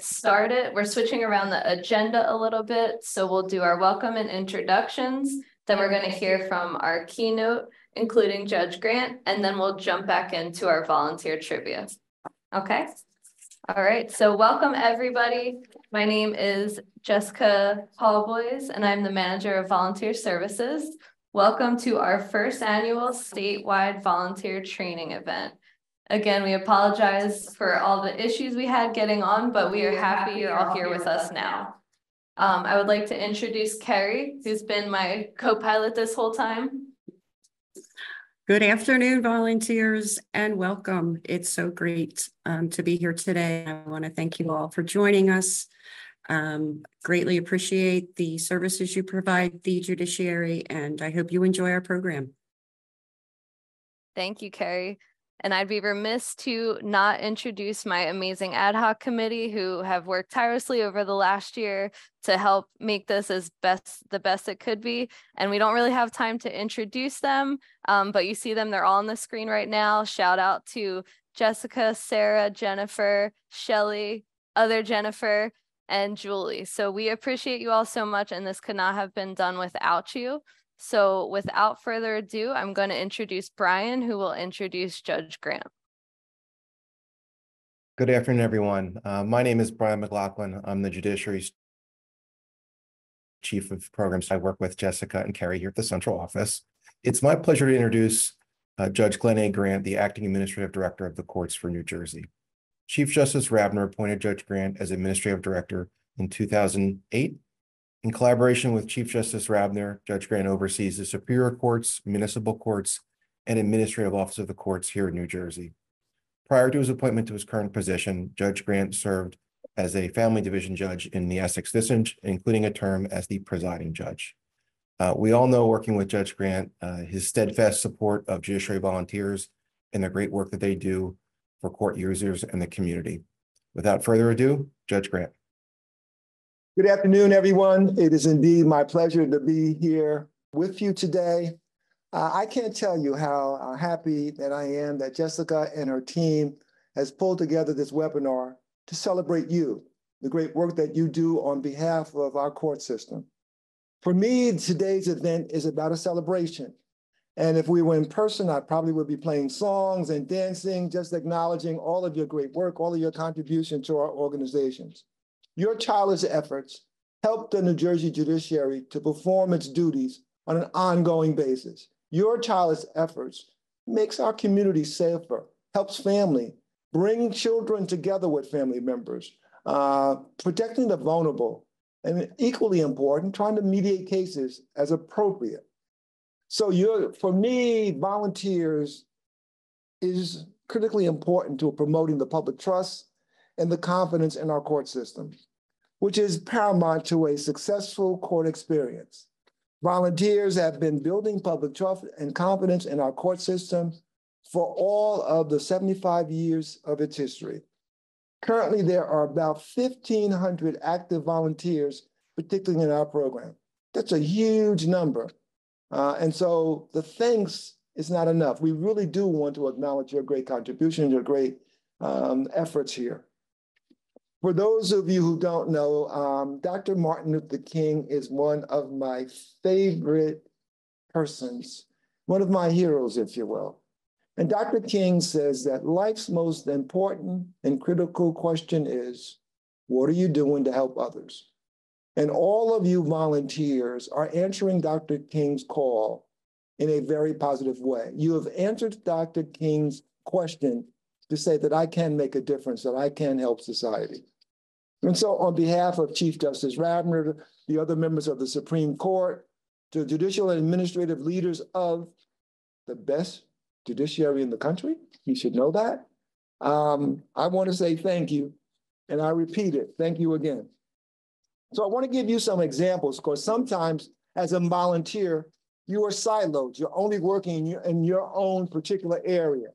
get started. We're switching around the agenda a little bit. So we'll do our welcome and introductions. Then we're going to hear from our keynote, including Judge Grant, and then we'll jump back into our volunteer trivia. Okay. All right. So welcome, everybody. My name is Jessica Hallboys, and I'm the manager of volunteer services. Welcome to our first annual statewide volunteer training event. Again, we apologize for all the issues we had getting on, but we are happy you're all here with us now. I would like to introduce Carrie, who's been my co-pilot this whole time. Good afternoon, volunteers, and welcome. It's so great to be here today. I want to thank you all for joining us. Greatly appreciate the services you provide the judiciary, and I hope you enjoy our program. Thank you, Carrie. And I'd be remiss to not introduce my amazing ad hoc committee who have worked tirelessly over the last year to help make this the best it could be. And we don't really have time to introduce them, but you see them, they're all on the screen right now. Shout out to Jessica, Sarah, Jennifer, Shelly, other Jennifer, and Julie. So we appreciate you all so much, and this could not have been done without you. So without further ado, I'm going to introduce Brian, who will introduce Judge Grant. Good afternoon, everyone. My name is Brian McLaughlin. I'm the Judiciary's Chief of Programs. I work with Jessica and Carrie here at the central office. It's my pleasure to introduce Judge Glenn A. Grant, the Acting Administrative Director of the Courts for New Jersey. Chief Justice Rabner appointed Judge Grant as Administrative Director in 2008. In collaboration with Chief Justice Rabner, Judge Grant oversees the Superior Courts, Municipal Courts, and Administrative Office of the Courts here in New Jersey. Prior to his appointment to his current position, Judge Grant served as a family division judge in the Essex District, including a term as the presiding judge. We all know, working with Judge Grant, his steadfast support of judiciary volunteers and the great work that they do for court users and the community. Without further ado, Judge Grant. Good afternoon, everyone. It is indeed my pleasure to be here with you today. I can't tell you how happy that I am that Jessica and her team has pulled together this webinar to celebrate you, the great work that you do on behalf of our court system. For me, today's event is about a celebration. And if we were in person, I probably would be playing songs and dancing, just acknowledging all of your great work, all of your contribution to our organizations. Your tireless efforts help the New Jersey judiciary to perform its duties on an ongoing basis. Your tireless efforts makes our community safer, helps family, bring children together with family members, protecting the vulnerable, and equally important, trying to mediate cases as appropriate. So for me, volunteers is critically important to promoting the public trust and the confidence in our court system, which is paramount to a successful court experience. Volunteers have been building public trust and confidence in our court system for all of the 75 years of its history. Currently, there are about 1,500 active volunteers, particularly in our program. That's a huge number. And so the thanks is not enough. We really do want to acknowledge your great contribution, your great efforts here. For those of you who don't know, Dr. Martin Luther King is one of my favorite persons, one of my heroes, if you will. And Dr. King says that life's most important and critical question is, what are you doing to help others? And all of you volunteers are answering Dr. King's call in a very positive way. You have answered Dr. King's question to say that I can make a difference, that I can help society. And so on behalf of Chief Justice Rabner, the other members of the Supreme Court, the judicial and administrative leaders of the best judiciary in the country, you should know that. I want to say thank you, and I repeat it, thank you again. So I want to give you some examples, because sometimes as a volunteer, you are siloed, you're only working in your own particular area.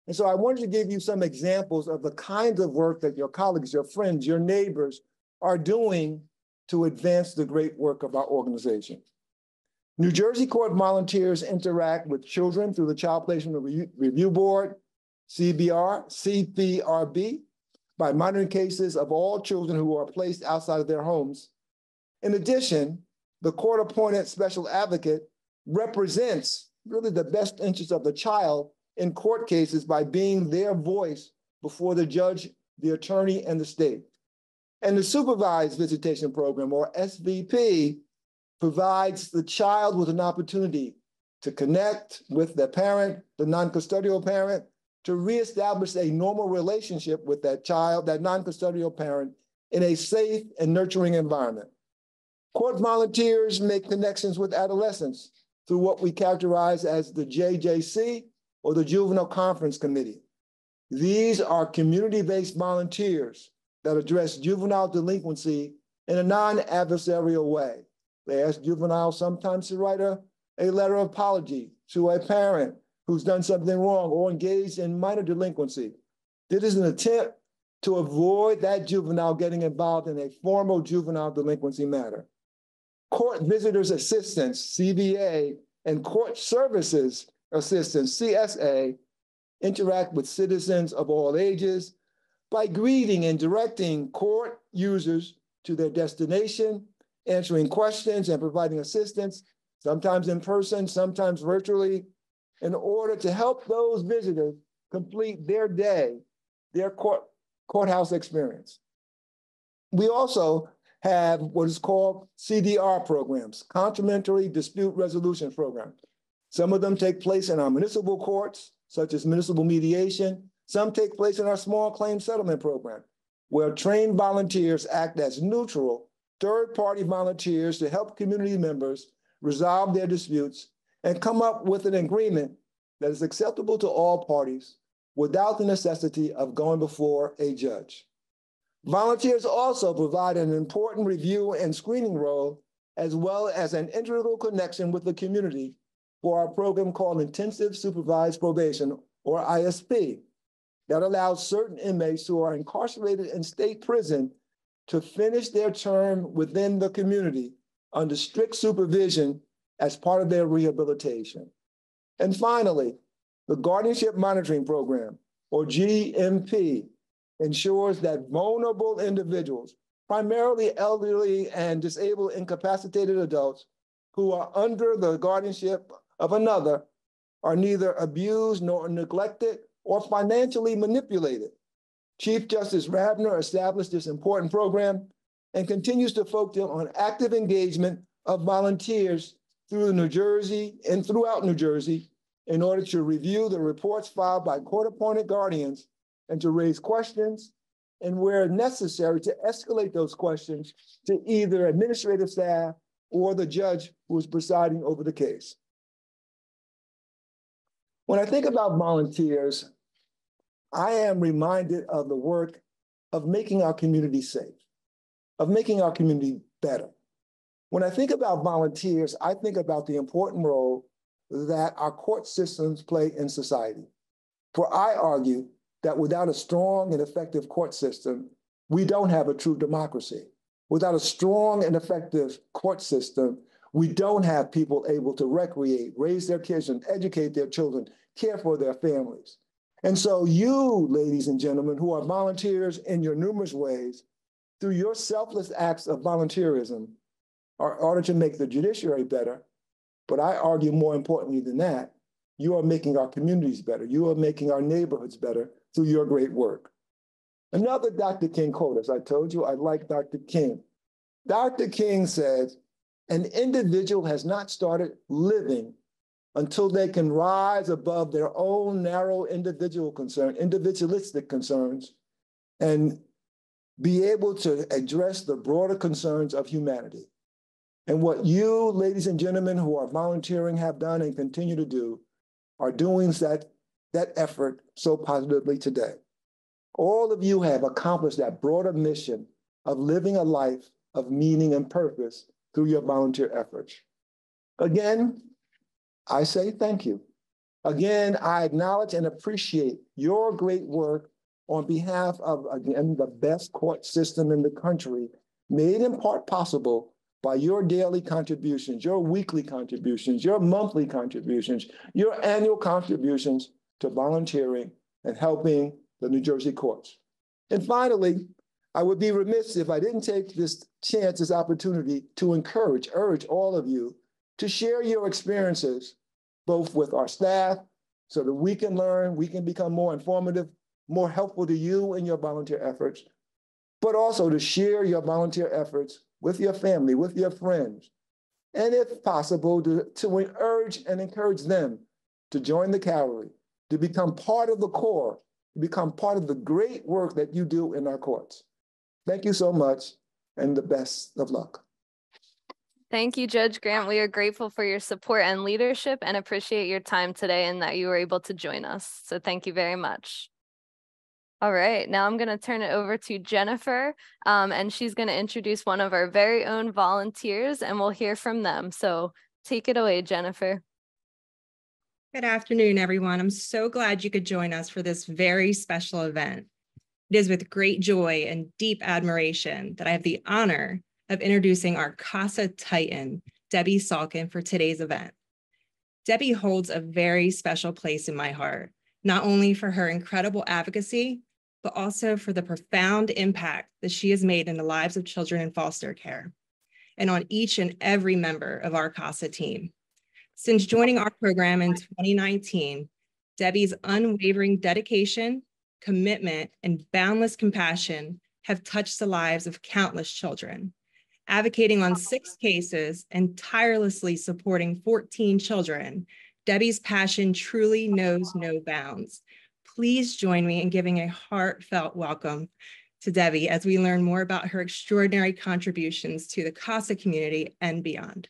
And so I wanted to give you some examples of the kinds of work that your colleagues, your friends, your neighbors are doing to advance the great work of our organization. New Jersey court volunteers interact with children through the Child Placement Review Board, CPRB, by monitoring cases of all children who are placed outside of their homes. In addition, the court-appointed special advocate represents really the best interest of the child in court cases by being their voice before the judge, the attorney, and the state. And the supervised visitation program, or SVP, provides the child with an opportunity to connect with their parent, the non-custodial parent, to reestablish a normal relationship with that child, that non-custodial parent, in a safe and nurturing environment. Court volunteers make connections with adolescents through what we characterize as the JJC, or the Juvenile Conference Committee. These are community-based volunteers that address juvenile delinquency in a non-adversarial way. They ask juveniles sometimes to write a letter of apology to a parent who's done something wrong or engaged in minor delinquency. This is an attempt to avoid that juvenile getting involved in a formal juvenile delinquency matter. Court Visitors Assistance, CVA, and Court Services Assistance, CSA, interact with citizens of all ages by greeting and directing court users to their destination, answering questions and providing assistance, sometimes in person, sometimes virtually, in order to help those visitors complete their day, their courthouse experience. We also have what is called CDR programs, Complementary Dispute Resolution Program. Some of them take place in our municipal courts, such as municipal mediation. Some take place in our small claim settlement program, where trained volunteers act as neutral, third-party volunteers to help community members resolve their disputes and come up with an agreement that is acceptable to all parties without the necessity of going before a judge. Volunteers also provide an important review and screening role, as well as an integral connection with the community for our program called Intensive Supervised Probation, or ISP, that allows certain inmates who are incarcerated in state prison to finish their term within the community under strict supervision as part of their rehabilitation. And finally, the Guardianship Monitoring Program, or GMP, ensures that vulnerable individuals, primarily elderly and disabled incapacitated adults who are under the guardianship of another, are neither abused nor neglected or financially manipulated. Chief Justice Rabner established this important program and continues to focus on active engagement of volunteers through New Jersey and throughout New Jersey in order to review the reports filed by court-appointed guardians and to raise questions, and where necessary to escalate those questions to either administrative staff or the judge who is presiding over the case. When I think about volunteers, I am reminded of the work of making our community safe, of making our community better. When I think about volunteers, I think about the important role that our court systems play in society. For I argue that without a strong and effective court system, we don't have a true democracy. Without a strong and effective court system, we don't have people able to recreate, raise their kids, and educate their children, care for their families. And so you, ladies and gentlemen, who are volunteers in your numerous ways, through your selfless acts of volunteerism, are in order to make the judiciary better, but I argue more importantly than that, you are making our communities better. You are making our neighborhoods better through your great work. Another Dr. King quote, as I told you, I like Dr. King. Dr. King said, an individual has not started living until they can rise above their own narrow individualistic concerns, and be able to address the broader concerns of humanity. And what you, ladies and gentlemen, who are volunteering have done and continue to do are doing that effort so positively today. All of you have accomplished that broader mission of living a life of meaning and purpose through your volunteer efforts. Again, I say thank you. Again, I acknowledge and appreciate your great work on behalf of, again, the best court system in the country, made in part possible by your daily contributions, your weekly contributions, your monthly contributions, your annual contributions to volunteering and helping the New Jersey courts. And finally, I would be remiss if I didn't take this chance, this opportunity to urge all of you to share your experiences, both with our staff, so that we can learn, we can become more informative, more helpful to you in your volunteer efforts, but also to share your volunteer efforts with your family, with your friends, and if possible, to urge and encourage them to join the cavalry, to become part of the Corps, to become part of the great work that you do in our courts. Thank you so much, and the best of luck. Thank you, Judge Grant. We are grateful for your support and leadership and appreciate your time today and that you were able to join us. So thank you very much. All right, now I'm going to turn it over to Jennifer, and she's going to introduce one of our very own volunteers, and we'll hear from them. So take it away, Jennifer. Good afternoon, everyone. I'm so glad you could join us for this very special event. It is with great joy and deep admiration that I have the honor of introducing our CASA Titan, Debbie Salkin, for today's event. Debbie holds a very special place in my heart, not only for her incredible advocacy, but also for the profound impact that she has made in the lives of children in foster care and on each and every member of our CASA team. Since joining our program in 2019, Debbie's unwavering dedication, commitment, and boundless compassion have touched the lives of countless children. Advocating on 6 cases and tirelessly supporting 14 children, Debbie's passion truly knows no bounds. Please join me in giving a heartfelt welcome to Debbie as we learn more about her extraordinary contributions to the CASA community and beyond.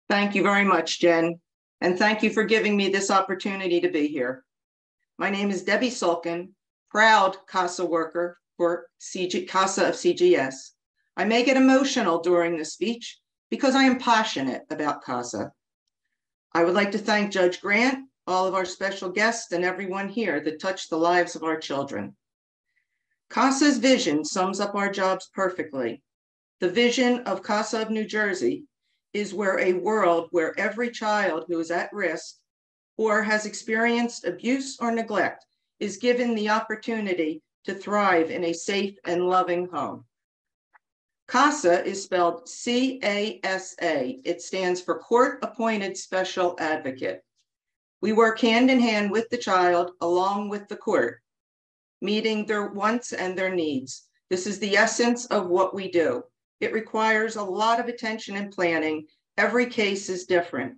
Thank you very much, Jen, and thank you for giving me this opportunity to be here. My name is Debbie Salkin, proud CASA worker for CASA of CGS. I may get emotional during this speech because I am passionate about CASA. I would like to thank Judge Grant, all of our special guests, and everyone here that touched the lives of our children. CASA's vision sums up our jobs perfectly. The vision of CASA of New Jersey is a world where every child who is at risk or has experienced abuse or neglect is given the opportunity to thrive in a safe and loving home. CASA is spelled C-A-S-A. It stands for Court Appointed Special Advocate. We work hand in hand with the child along with the court, meeting their wants and their needs. This is the essence of what we do. It requires a lot of attention and planning. Every case is different.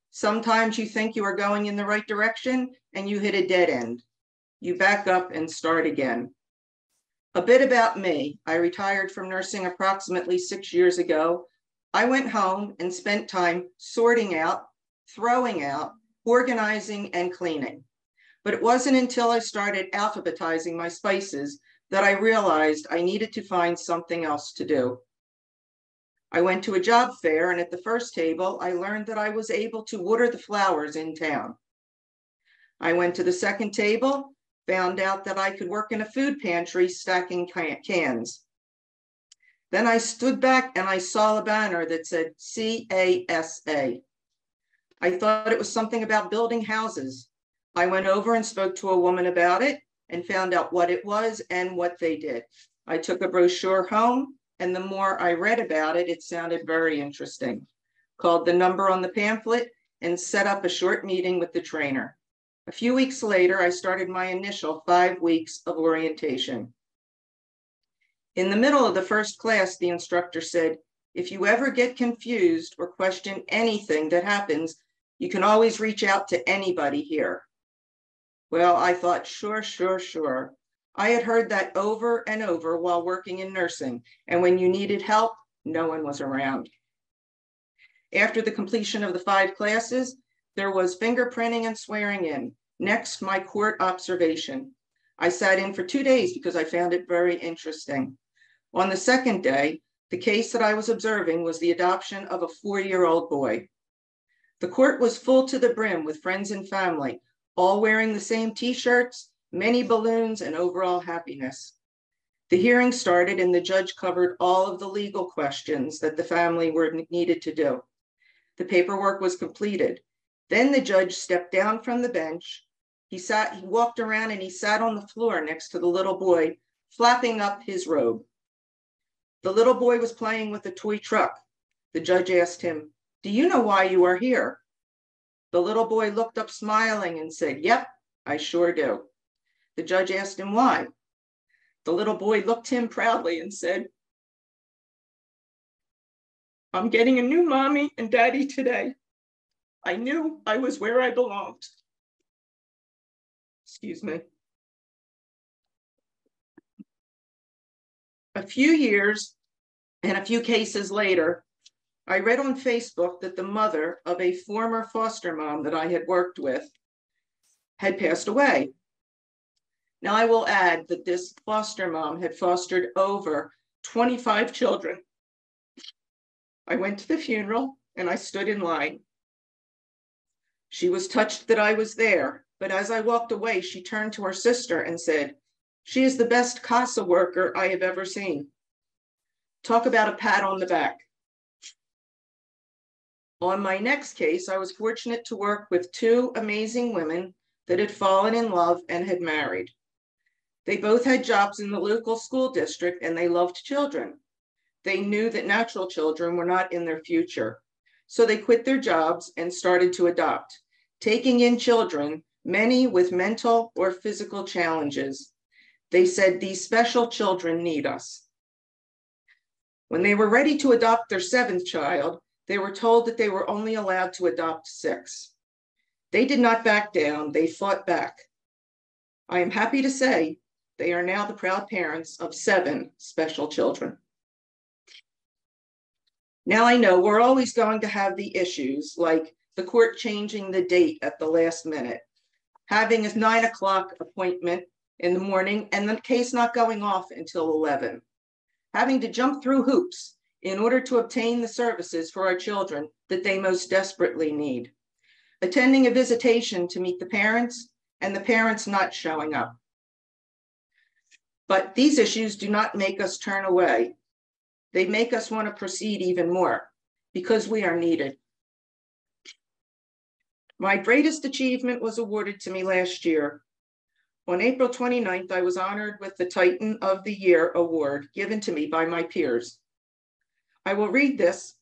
Sometimes you think you are going in the right direction and you hit a dead end. You back up and start again. A bit about me. I retired from nursing approximately 6 years ago. I went home and spent time sorting out, throwing out, organizing, and cleaning. But it wasn't until I started alphabetizing my spices that I realized I needed to find something else to do. I went to a job fair, and at the first table, I learned that I was able to water the flowers in town. I went to the second table, found out that I could work in a food pantry stacking cans. Then I stood back and I saw a banner that said CASA. I thought it was something about building houses. I went over and spoke to a woman about it and found out what it was and what they did. I took a brochure home, and the more I read about it, it sounded very interesting. Called the number on the pamphlet and set up a short meeting with the trainer. A few weeks later, I started my initial 5 weeks of orientation. In the middle of the first class, the instructor said, if you ever get confused or question anything that happens, you can always reach out to anybody here. Well, I thought, sure. I had heard that over and over while working in nursing, and when you needed help, no one was around. After the completion of the 5 classes, there was fingerprinting and swearing in. Next, my court observation. I sat in for 2 days because I found it very interesting. On the second day, the case that I was observing was the adoption of a 4-year-old boy. The court was full to the brim with friends and family, all wearing the same t-shirts, many balloons, and overall happiness. The hearing started and the judge covered all of the legal questions that the family needed to do. The paperwork was completed. Then the judge stepped down from the bench, He walked around and he sat on the floor next to the little boy, flapping up his robe. The little boy was playing with a toy truck. The judge asked him, "Do you know why you are here?" The little boy looked up smiling and said, "Yep, I sure do." The judge asked him why. The little boy looked him proudly and said, "I'm getting a new mommy and daddy today. I knew I was where I belonged." Excuse me. A few years and a few cases later, I read on Facebook that the mother of a former foster mom that I had worked with had passed away. Now, I will add that this foster mom had fostered over 25 children. I went to the funeral and I stood in line. She was touched that I was there, but as I walked away, she turned to her sister and said, "She is the best CASA worker I have ever seen." Talk about a pat on the back. On my next case, I was fortunate to work with two amazing women that had fallen in love and had married. They both had jobs in the local school district and they loved children. They knew that natural children were not in their future. So they quit their jobs and started to adopt, taking in children, many with mental or physical challenges. They said, "These special children need us." When they were ready to adopt their seventh child, they were told that they were only allowed to adopt 6. They did not back down, they fought back. I am happy to say they are now the proud parents of 7 special children. Now I know we're always going to have the issues like the court changing the date at the last minute, having a 9 o'clock appointment in the morning and the case not going off until 11, having to jump through hoops in order to obtain the services for our children that they most desperately need, attending a visitation to meet the parents and the parents not showing up. But these issues do not make us turn away. They make us want to proceed even more because we are needed. My greatest achievement was awarded to me last year. On April 29th, I was honored with the Titan of the Year award given to me by my peers. I will read this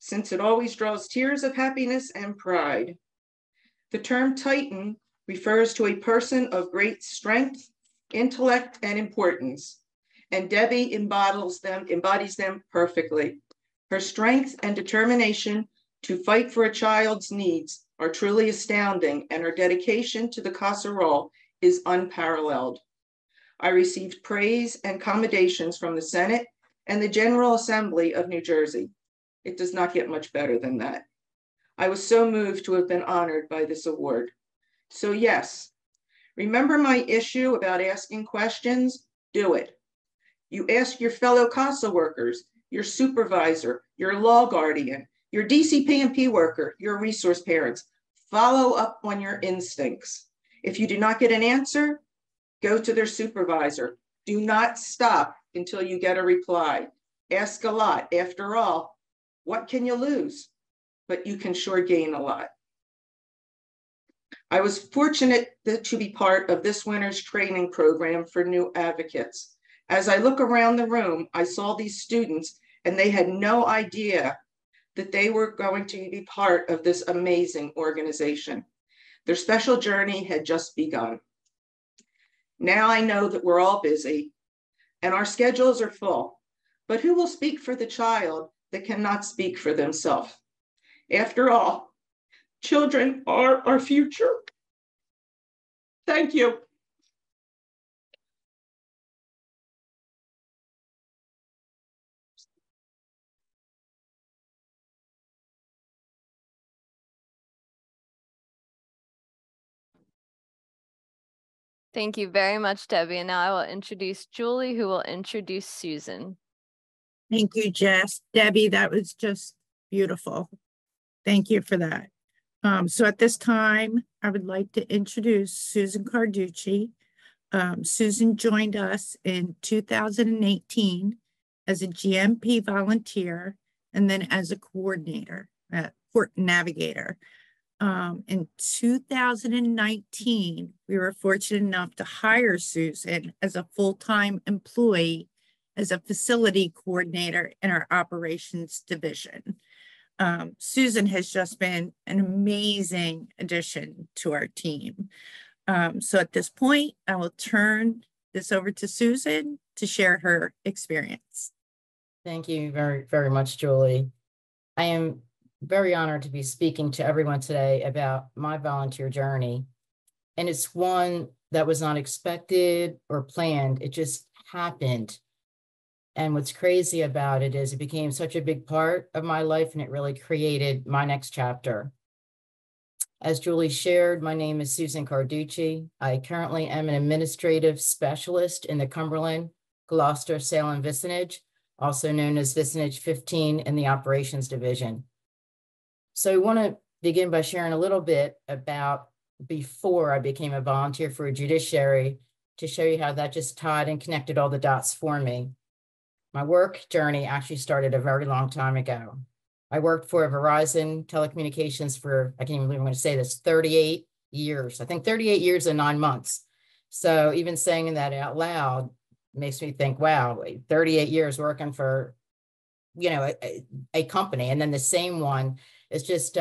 since it always draws tears of happiness and pride. The term Titan refers to a person of great strength, intellect, and importance, and Debbie embodies them perfectly. Her strength and determination to fight for a child's needs are truly astounding, and her dedication to the CASA role is unparalleled. I received praise and commendations from the Senate and the General Assembly of New Jersey. It does not get much better than that. I was so moved to have been honored by this award. So yes, remember my issue about asking questions? Do it. You ask your fellow CASA workers, your supervisor, your law guardian, your DCP&P worker, your resource parents. Follow up on your instincts. If you do not get an answer, go to their supervisor. Do not stop until you get a reply. Ask a lot. After all, what can you lose? But you can sure gain a lot. I was fortunate to be part of this winter's training program for new advocates. As I look around the room, I saw these students and they had no idea that they were going to be part of this amazing organization. Their special journey had just begun. Now I know that we're all busy and our schedules are full, but who will speak for the child that cannot speak for themselves? After all, children are our future. Thank you. Thank you very much, Debbie. And now I will introduce Julie, who will introduce Susan. Thank you, Jess. Debbie, that was just beautiful. Thank you for that. So at this time, I would like to introduce Susan Carducci. Susan joined us in 2018 as a GMP volunteer and then as a coordinator, Court Navigator. In 2019, we were fortunate enough to hire Susan as a full-time employee as a facility coordinator in our operations division. Susan has just been an amazing addition to our team. So at this point, I will turn this over to Susan to share her experience. Thank you very, very much, Julie. I am very honored to be speaking to everyone today about my volunteer journey. And it's one that was not expected or planned. It just happened. And what's crazy about it is it became such a big part of my life, and it really created my next chapter. As Julie shared, my name is Susan Carducci. I currently am an administrative specialist in the Cumberland, Gloucester, Salem Vicinage, also known as Vicinage 15 in the operations division. So I want to begin by sharing a little bit about before I became a volunteer for a judiciary to show you how that just tied and connected all the dots for me. My work journey actually started a very long time ago. I worked for Verizon Telecommunications for, I can't even believe I'm going to say this, 38 years. I think 38 years and 9 months. So even saying that out loud makes me think, wow, 38 years working for, you know, a company. And then the same one is just,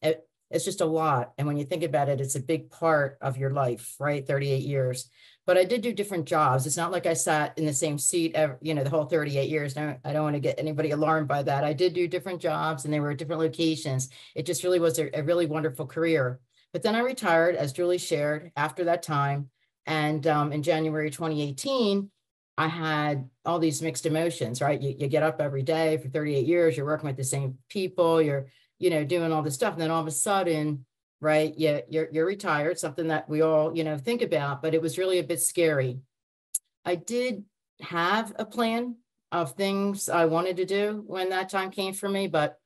it's just a lot. And when you think about it, it's a big part of your life, right? 38 years. But I did do different jobs. It's not like I sat in the same seat, you know, the whole 38 years. No, I don't want to get anybody alarmed by that. I did do different jobs, and they were at different locations. It just really was a really wonderful career. But then I retired, as Julie shared, after that time. And in January 2018, I had all these mixed emotions, right? You get up every day for 38 years, you're working with the same people, you're, you know, doing all this stuff. And then all of a sudden, right, you're retired, something that we all, you know, think about, but it was really a bit scary. I did have a plan of things I wanted to do when that time came for me, but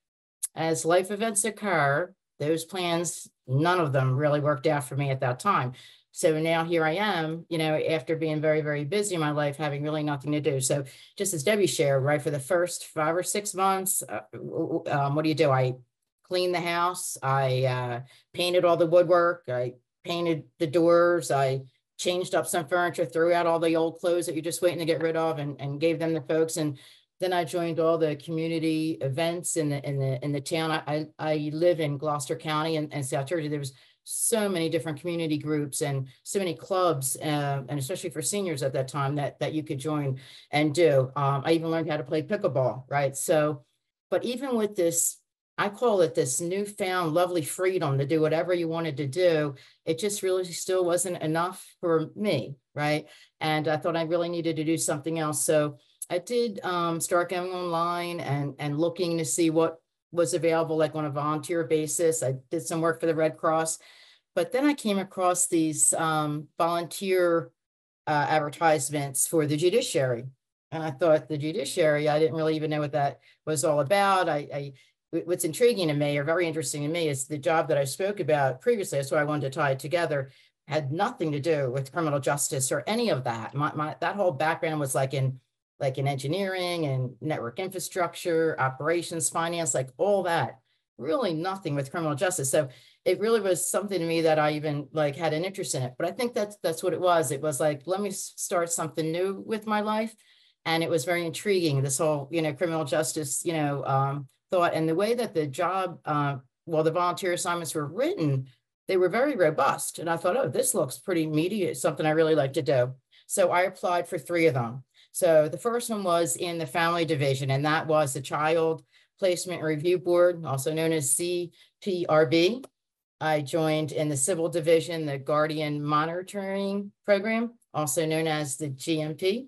as life events occur, those plans, none of them really worked out for me at that time. So now here I am, you know, after being very, very busy in my life, having really nothing to do. So just as Debbie shared, right, for the first 5 or 6 months, what do? I cleaned the house. I painted all the woodwork. I painted the doors. I changed up some furniture, threw out all the old clothes that you're just waiting to get rid of, and gave them to folks. And then I joined all the community events in the town. I live in Gloucester County and South Jersey. There was so many different community groups and so many clubs, and especially for seniors at that time that you could join and do. I even learned how to play pickleball, right? So, but even with this, I call it this newfound lovely freedom to do whatever you wanted to do, it just really still wasn't enough for me, right? And I thought I really needed to do something else. So I did start going online and looking to see what was available, like on a volunteer basis. I did some work for the Red Cross, but then I came across these volunteer advertisements for the judiciary. And I thought, the judiciary, I didn't really even know what that was all about. What's intriguing to me, or very interesting to me, is the job that I spoke about previously. That's why I wanted to tie it together. Had nothing to do with criminal justice or any of that. That whole background was like in engineering and network infrastructure, operations, finance, like all that. Really nothing with criminal justice. So it really was something to me that I even like had an interest in it. But I think that's what it was. It was like, let me start something new with my life. And it was very intriguing, this whole, you know, criminal justice, you know, thought. And the way that the job, the volunteer assignments were written, they were very robust. And I thought, oh, this looks pretty meaty. It's something I really like to do. So I applied for 3 of them. So the first one was in the family division, and that was the Child Placement Review Board, also known as CPRB. I joined in the civil division, the Guardian Monitoring Program, also known as the GMP.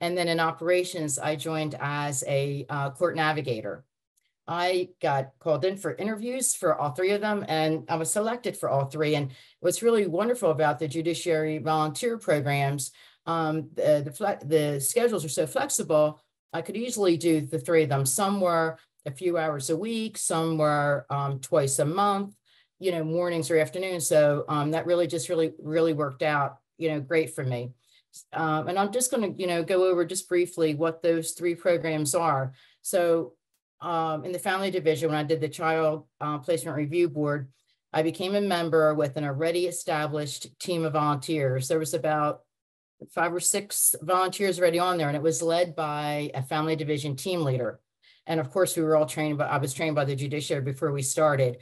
And then in operations, I joined as a court navigator. I got called in for interviews for all 3 of them, and I was selected for all 3. And what's really wonderful about the judiciary volunteer programs, the schedules are so flexible. I could easily do the 3 of them. Some were a few hours a week, some were twice a month, you know, mornings or afternoons. So that really worked out, you know, great for me. And I'm just going to, you know, go over just briefly what those 3 programs are. So in the family division, when I did the Child Placement Review Board, I became a member with an already established team of volunteers. There was about 5 or 6 volunteers already on there, and it was led by a family division team leader. And of course, we were all trained, but I was trained by the judiciary before we started.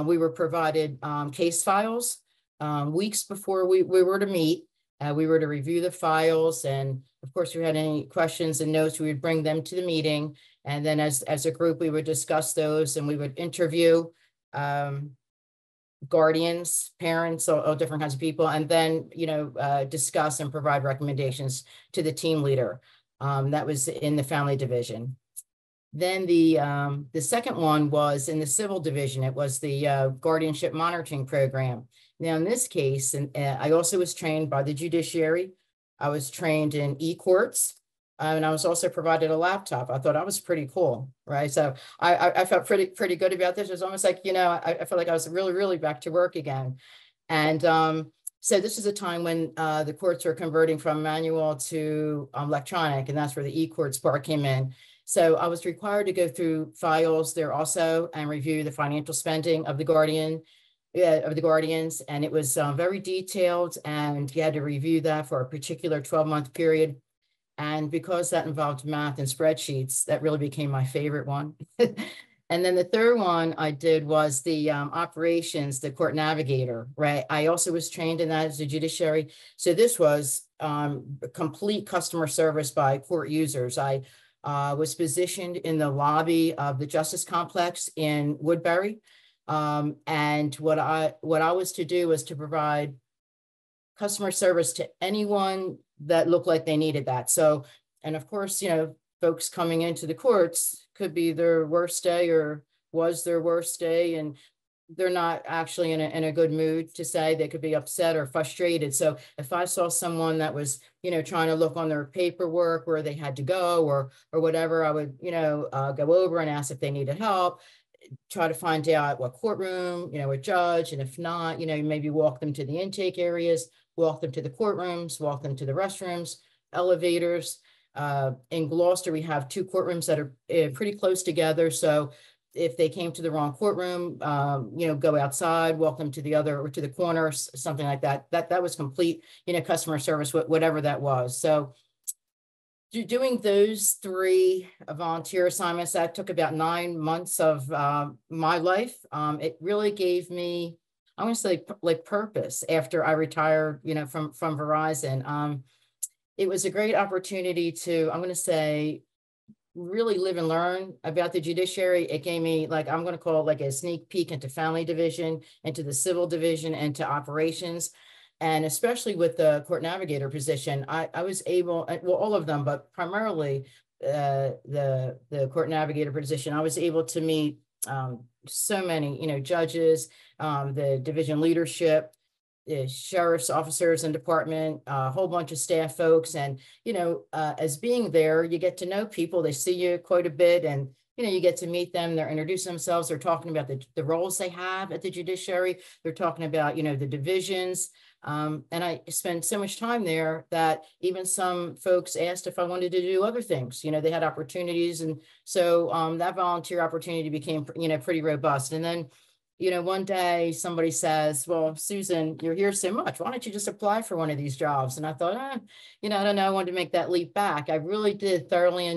We were provided case files weeks before we were to meet. We were to review the files, and of course, if we had any questions and notes, we would bring them to the meeting. And then as a group, we would discuss those, and we would interview guardians, parents, all different kinds of people, and then, discuss and provide recommendations to the team leader. That was in the family division. Then the second one was in the civil division. It was the guardianship monitoring program. Now, in this case, and I also was trained by the judiciary. I was trained in e-courts, and I was also provided a laptop. I thought that was pretty cool, right? So I felt pretty good about this. It was almost like, I felt like I was really back to work again. And so this is a time when the courts are converting from manual to electronic, and that's where the e-courts part came in. So I was required to go through files there also and review the financial spending of the guardians, and it was very detailed, and you had to review that for a particular 12-month period. And because that involved math and spreadsheets, that really became my favorite one. And then the third one I did was the operations, the court navigator, right? I also was trained in that as a judiciary. So this was complete customer service by court users. I was positioned in the lobby of the Justice Complex in Woodbury. And what I was to do was to provide customer service to anyone that looked like they needed that. So, and of course, folks coming into the courts could be their worst day or was their worst day, and they're not actually in a good mood to say. They could be upset or frustrated. So if I saw someone that was, trying to look on their paperwork where they had to go or whatever, I would, go over and ask if they needed help, try to find out what courtroom, what judge, and if not, maybe walk them to the intake areas, walk them to the courtrooms, walk them to the restrooms, elevators. In Gloucester, we have 2 courtrooms that are pretty close together. So if they came to the wrong courtroom, go outside, walk them to the other or to the corner, something like that. That was complete, customer service, whatever that was. So doing those 3 volunteer assignments, that took about 9 months of my life. It really gave me, I want to say, like purpose after I retired, from Verizon. It was a great opportunity to, I'm going to say, really live and learn about the judiciary. It gave me, like, I'm going to call it like a sneak peek into family division, into the civil division, and to operations. And especially with the court navigator position, I was able, well, all of them, but primarily the court navigator position, I was able to meet so many, judges, the division leadership, the sheriff's officers and department, a whole bunch of staff folks. And, as being there, you get to know people. They see you quite a bit, and, you get to meet them. They're introducing themselves. They're talking about the roles they have at the judiciary. They're talking about, the divisions. And I spent so much time there that even some folks asked if I wanted to do other things. They had opportunities. And so that volunteer opportunity became, pretty robust. And then, one day somebody says, well, Susan, you're here so much. Why don't you just apply for one of these jobs? And I thought, I don't know. I wanted to make that leap back. I really did thoroughly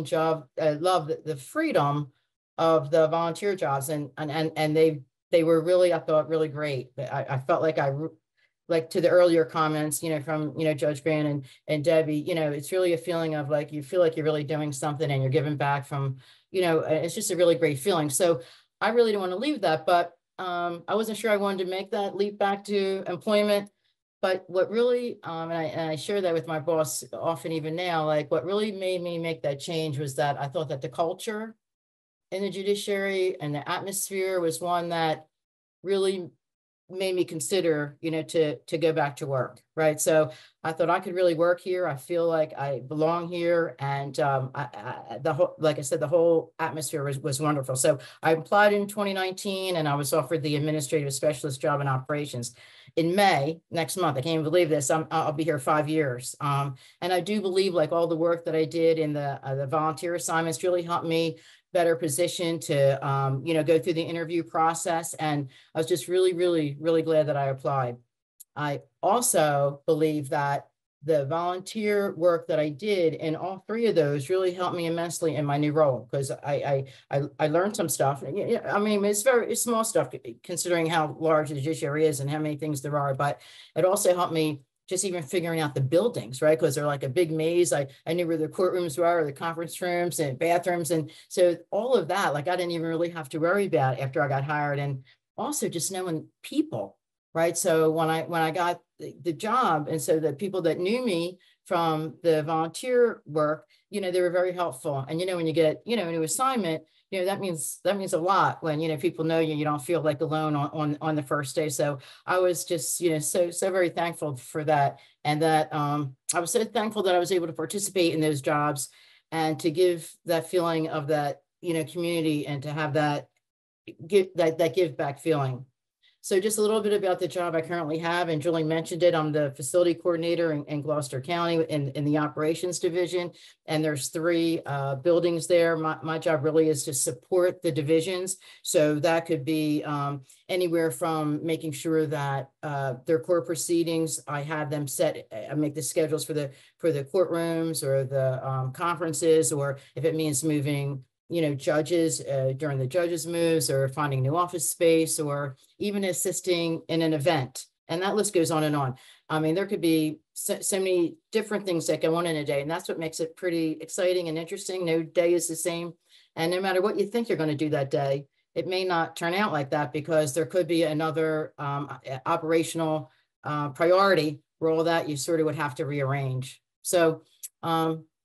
love the freedom of the volunteer jobs. And they were really, I thought, really great. I felt like like to the earlier comments, from, Judge Grant and Debbie, it's really a feeling of like, you feel like you're really doing something and you're giving back from, it's just a really great feeling. So I really don't want to leave that, but I wasn't sure I wanted to make that leap back to employment. But what really, and I share that with my boss often even now, like what really made me make that change was that I thought that the culture in the judiciary and the atmosphere was one that really made me consider, to go back to work, right? So I thought I could really work here. I feel like I belong here, and like I said, the whole atmosphere was wonderful. So I applied in 2019, and I was offered the administrative specialist job in operations. in May next month. I can't even believe this. I'll be here 5 years. And I do believe, like, all the work that I did in the volunteer assignments really helped me better positioned to, you know, go through the interview process. And I was just really, really, really glad that I applied. I also believe that the volunteer work that I did in all 3 of those really helped me immensely in my new role, because I learned some stuff. I mean, it's small stuff considering how large the judiciary is and how many things there are, but it also helped me just even figuring out the buildings, right? Because they're like a big maze. I knew where the courtrooms were, or the conference rooms and bathrooms. And so all of that, like, I didn't even really have to worry about after I got hired. And also just knowing people, right? So when I got the job, and so the people that knew me from the volunteer work, you know, they were very helpful. And, you know, when you get, you know, a new assignment, you know, that means a lot when, you know, people know you don't feel like alone on the first day. So I was just, you know, so very thankful for that. And that I was so thankful that I was able to participate in those jobs and to give that feeling of that, you know, community, and to have that give back feeling. So just a little bit about the job I currently have, and Julie mentioned it. I'm the facility coordinator in Gloucester County in the operations division, and there's 3 buildings there. My job really is to support the divisions. So that could be anywhere from making sure that their court proceedings, I have them set, I make the schedules for the courtrooms or the conferences, or if it means moving, you know, judges during the judges' moves, or finding new office space, or even assisting in an event. And that list goes on and on. I mean, there could be so many different things that go on in a day, and that's what makes it pretty exciting and interesting. No day is the same. And no matter what you think you're going to do that day, it may not turn out like that, because there could be another operational priority where all that you sort of would have to rearrange. So,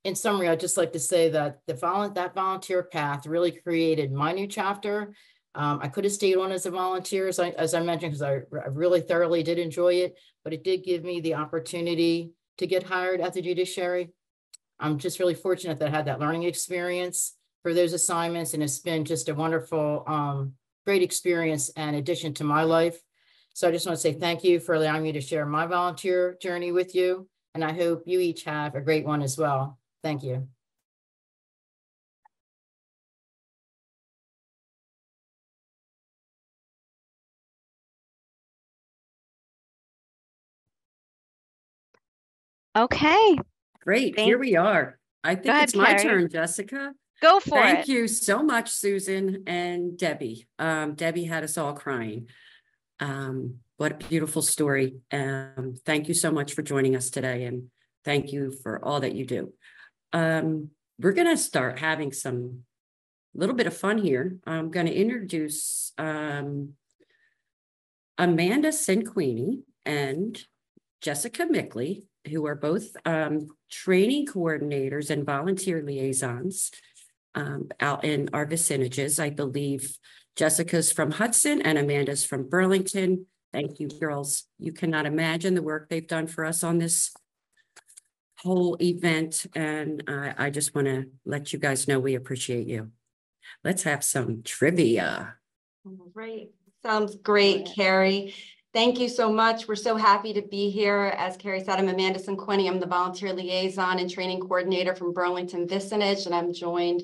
in summary, I'd just like to say that that volunteer path really created my new chapter. I could have stayed on as a volunteer, as I mentioned, because I really thoroughly did enjoy it, but it did give me the opportunity to get hired at the judiciary. I'm just really fortunate that I had that learning experience for those assignments, and it's been just a wonderful, great experience and addition to my life. So I just want to say thank you for allowing me to share my volunteer journey with you, and I hope you each have a great one as well. Thank you. Okay. Great. Here we are. I think it's my turn, Jessica. Go for it. Thank you so much, Susan and Debbie. Debbie had us all crying. What a beautiful story. Thank you so much for joining us today, and thank you for all that you do. We're going to start having some little bit of fun here. I'm going to introduce Amanda Cinquini and Jessica Mickley, who are both training coordinators and volunteer liaisons out in our vicinages. I believe Jessica's from Hudson and Amanda's from Burlington. Thank you, girls. You cannot imagine the work they've done for us on this whole event, and I just want to let you guys know we appreciate you. Let's have some trivia. All right. Sounds great, Carrie. Thank you so much. We're so happy to be here. As Carrie said, I'm Amanda Cinquini. I'm the volunteer liaison and training coordinator from Burlington Vicinage, and I'm joined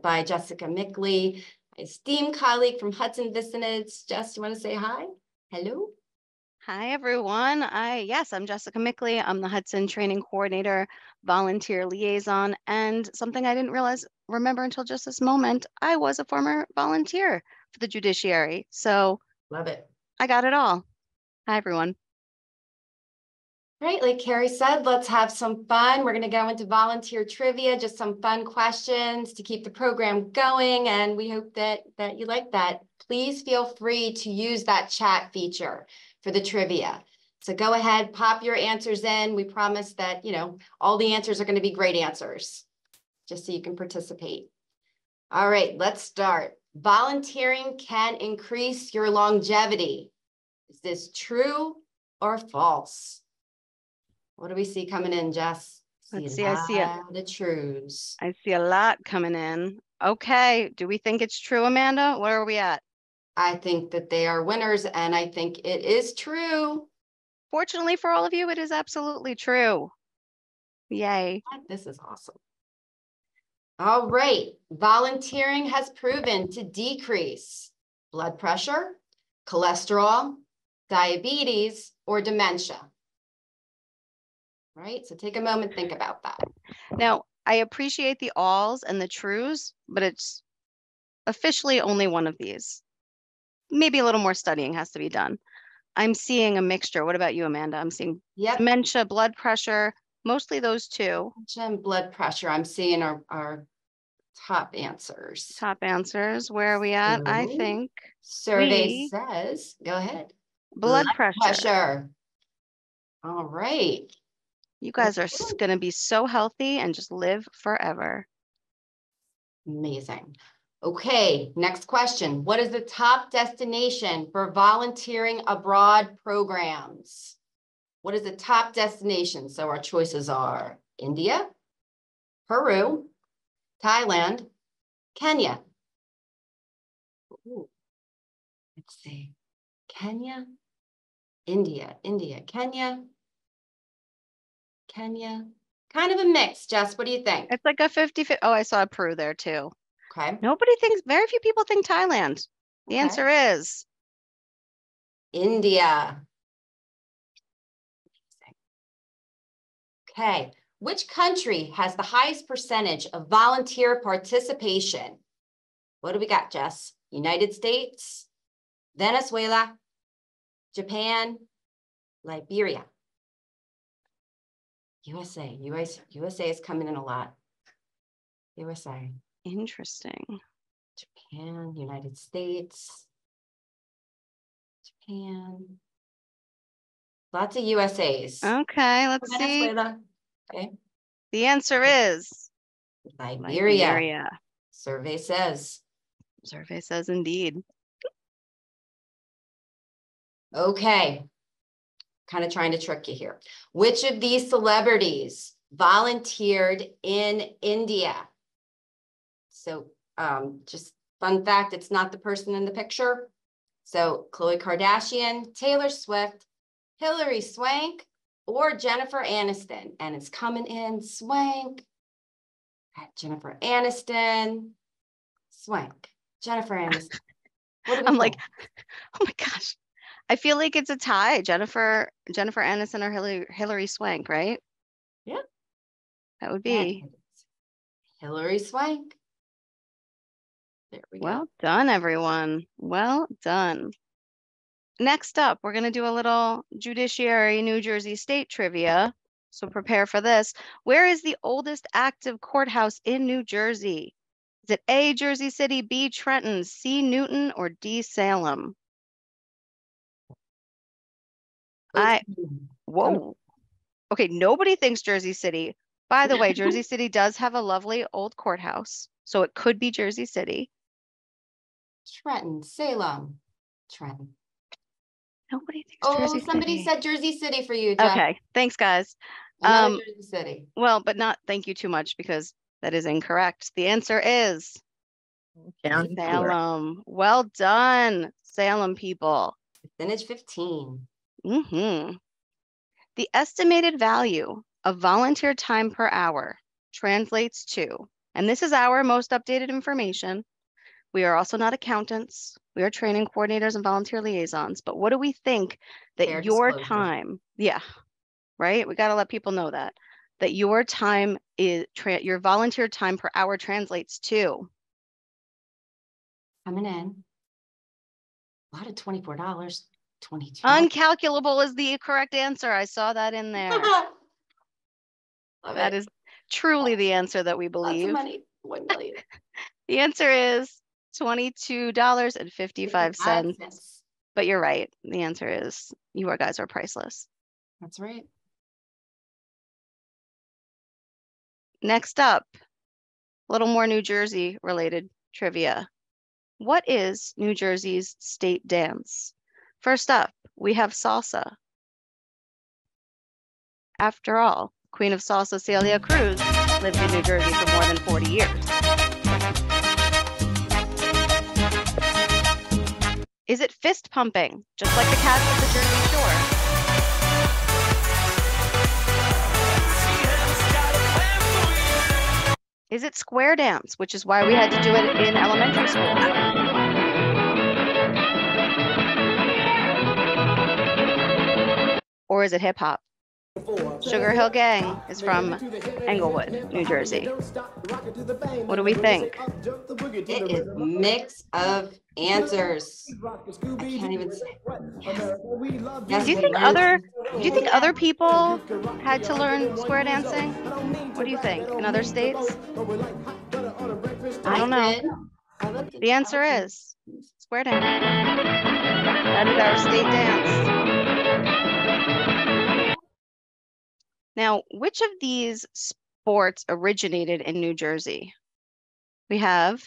by Jessica Mickley, my esteemed colleague from Hudson Vicinage. Jess, do you want to say hi? Hello. Hi, everyone. Yes, I'm Jessica Mickley. I'm the Hudson Training Coordinator, Volunteer Liaison, and something I didn't remember until just this moment, I was a former volunteer for the judiciary. So love it. I got it all. Hi, everyone. Great, like Carrie said, let's have some fun. We're going to go into volunteer trivia, just some fun questions to keep the program going, and we hope that you like that. Please feel free to use that chat feature for the trivia. So go ahead, pop your answers in. We promise that, you know, all the answers are going to be great answers, just so you can participate. All right, let's start. Volunteering can increase your longevity. Is this true or false? What do we see coming in, Jess? Let's see, I see it. The truths. I see a lot coming in. Okay, do we think it's true, Amanda? Where are we at? I think that they are winners, and I think it is true. Unfortunately for all of you, it is absolutely true. Yay. This is awesome. All right, volunteering has proven to decrease blood pressure, cholesterol, diabetes, or dementia. Right, so take a moment, think about that. Now, I appreciate the alls and the trues, but it's officially only one of these. Maybe a little more studying has to be done. I'm seeing a mixture. What about you, Amanda? I'm seeing dementia, blood pressure, mostly those two. Dementia and blood pressure, I'm seeing our top answers. Top answers. Where are we at? I Mhm. think Survey says, go ahead. blood pressure. All right. You guys are going to be so healthy and just live forever. Amazing. Okay, next question. What is the top destination for volunteering abroad programs? What is the top destination? So our choices are India, Peru, Thailand, Kenya. Ooh. Let's see. Kenya, India, Kenya. Kind of a mix, Jess. What do you think? It's like a 50-50. Oh, I saw Peru there too. Okay. Very few people think Thailand. The answer is India. Okay. Which country has the highest percentage of volunteer participation? What do we got, Jess? United States, Venezuela, Japan, Liberia. USA is coming in a lot. USA. Interesting. Japan, United States, Japan. Lots of USAs. Okay, let's see. Venezuela. Okay. The answer is Liberia. Survey says. Survey says indeed. Okay. Kind of trying to trick you here. Which of these celebrities volunteered in India? So just fun fact, it's not the person in the picture. So Khloe Kardashian, Taylor Swift, Hilary Swank, or Jennifer Aniston. And it's coming in Swank. Jennifer Aniston, Swank, Jennifer Aniston. I'm like, oh my gosh. I feel like it's a tie. Jennifer Aniston or Hilary Swank, right? Yeah. That would be. Hilary Swank. There we go. Well done, everyone. Well done. Next up, we're going to do a little Judiciary New Jersey State trivia. So prepare for this. Where is the oldest active courthouse in New Jersey? Is it A, Jersey City, B, Trenton, C, Newton, or D, Salem? Whoa. Okay, nobody thinks Jersey City. By the way, Jersey City does have a lovely old courthouse, so it could be Jersey City. Trenton, Salem, Trenton. Nobody thinks Jersey City. Somebody said Jersey City for you, Jeff. Okay, thanks, guys. Another Jersey City. Well, but not thank you too much because that is incorrect. The answer is Salem. Well done, Salem people. Percentage 15. The estimated value of volunteer time per hour translates to, and this is our most updated information. We are also not accountants. We are training coordinators and volunteer liaisons. But what do we think that Fair your disclosure. time, right? We got to let people know that your time is, your volunteer time per hour translates to? Coming in. A lot of $24. 22. Uncalculable is the correct answer. I saw that in there. That is truly the answer that we believe. Lots of money. 1 million. The answer is $22.55. But you're right. The answer is you guys are priceless. That's right. Next up, a little more New Jersey related trivia. What is New Jersey's state dance? First up, we have salsa. After all, Queen of Salsa Celia Cruz lived in New Jersey for more than 40 years. Is it fist pumping, just like the cats at the Jersey Shore? Is it square dance, which is why we had to do it in elementary school? Or is it hip hop? Sugar Hill Gang is from Englewood, New Jersey. What do we think? It is a mix of answers. I can't even say. Yes. Do you think other people had to learn square dancing? What do you think? In other states? I don't know. The answer is square dance. That is our state dance. Now, which of these sports originated in New Jersey? We have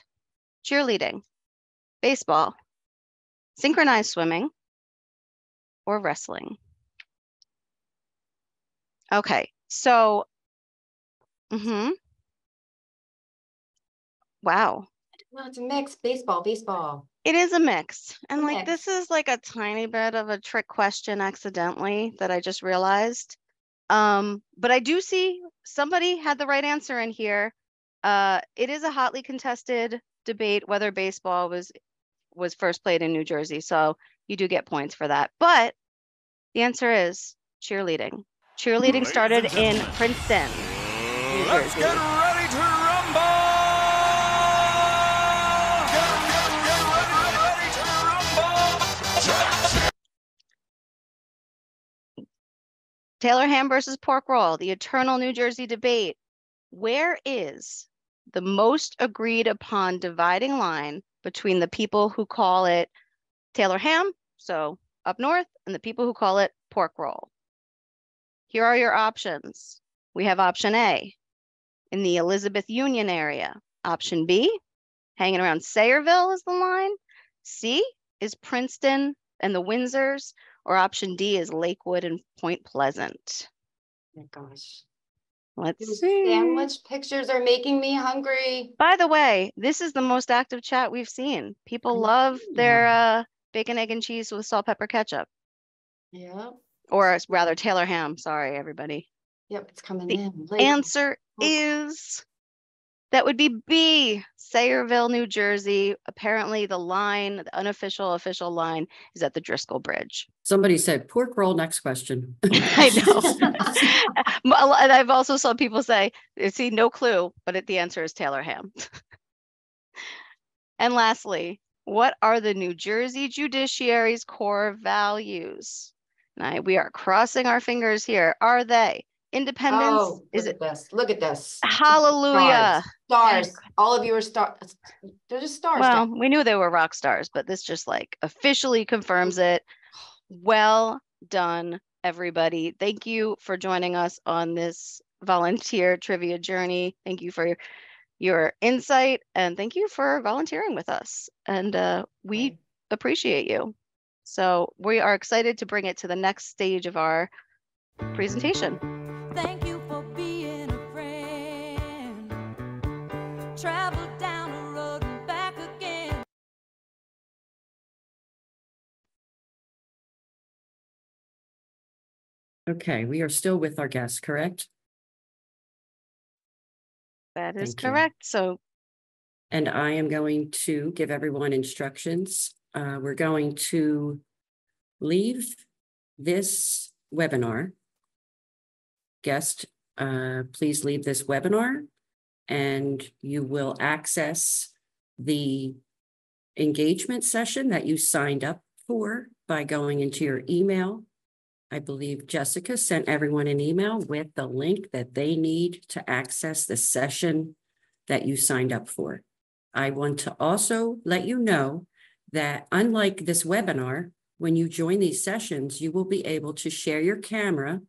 cheerleading, baseball, synchronized swimming, or wrestling. Okay, so, wow. No, it's a mix. Baseball. It is a mix. And like, Mix. this is like a tiny bit of a trick question accidentally that I just realized. But I do see somebody had the right answer in here. It is a hotly contested debate whether baseball was first played in New Jersey. So you do get points for that. But the answer is cheerleading. Cheerleading started in Princeton, New Jersey. Let's get ready to rumble! Get ready to rumble! Taylor ham versus pork roll, the eternal New Jersey debate. Where is the most agreed upon dividing line between the people who call it Taylor ham, so up north, and the people who call it pork roll? Here are your options. We have option A, in the Elizabeth Union area. Option B, hanging around Sayreville is the line. C is Princeton and the Windsors. Or option D is Lakewood and Point Pleasant. Oh my gosh. Let's Those see. sandwich pictures are making me hungry. By the way, this is the most active chat we've seen. People love their bacon, egg, and cheese with salt, pepper, ketchup. Yeah. Or rather, Taylor ham. Sorry, everybody. Yep, it's coming The in. answer is, that would be B, Sayreville, New Jersey. Apparently the line, the unofficial, official line is at the Driscoll Bridge. Somebody said pork roll, next question. I know. And I've also saw people say, see, no clue, but the answer is Taylor ham. And lastly, what are the New Jersey judiciary's core values? Now, we are crossing our fingers here. Are they independence? Oh, Is look it at this. Look at this. hallelujah? Stars. All of you are stars. They're just stars. Well, we knew they were rock stars, but this just like officially confirms it. Well done, everybody. Thank you for joining us on this volunteer trivia journey. Thank you for your insight, and thank you for volunteering with us. And we appreciate you. So we are excited to bring it to the next stage of our presentation. Thank you for being a friend. Travel down the road and back again. Okay, we are still with our guests, correct? That is Thank you. correct. So, And I am going to give everyone instructions. We're going to leave this webinar. Guest, please leave this webinar, and you will access the engagement session that you signed up for by going into your email. I believe Jessica sent everyone an email with the link that they need to access the session that you signed up for. I want to also let you know that unlike this webinar, when you join these sessions, you will be able to share your camera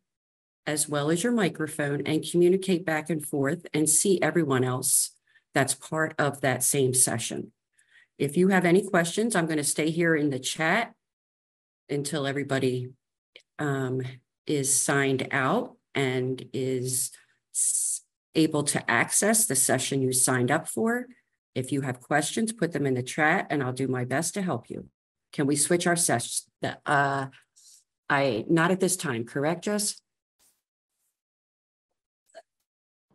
as well as your microphone and communicate back and forth and see everyone else that's part of that same session. If you have any questions, I'm going to stay here in the chat until everybody is signed out and is able to access the session you signed up for. If you have questions, put them in the chat and I'll do my best to help you. Can we switch our sessions? Not at this time, correct, Jess?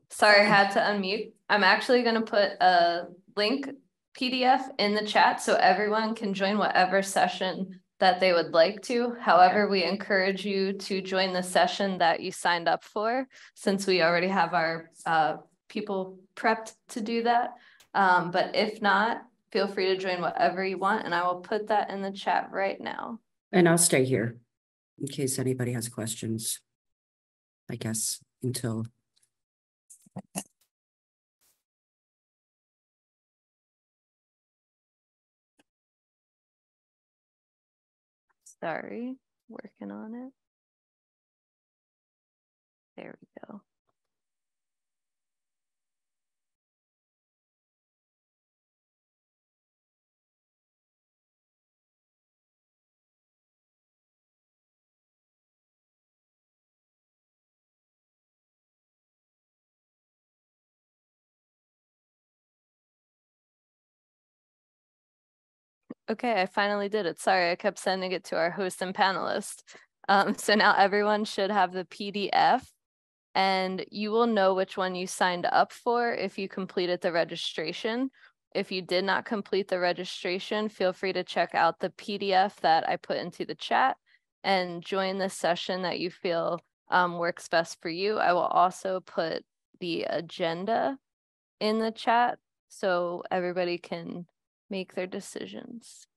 Sorry, I had to unmute. I'm actually going to put a link PDF in the chat so everyone can join whatever session that they would like to. However, we encourage you to join the session that you signed up for, since we already have our people prepped to do that. But if not, feel free to join whatever you want, and I will put that in the chat right now. And I'll stay here in case anybody has questions, I guess, until. Sorry, working on it. There we go. Okay, I finally did it. Sorry, I kept sending it to our host and panelist. So now everyone should have the PDF, and you will know which one you signed up for if you completed the registration. If you did not complete the registration, feel free to check out the PDF that I put into the chat and join the session that you feel works best for you. I will also put the agenda in the chat so everybody can make their decisions.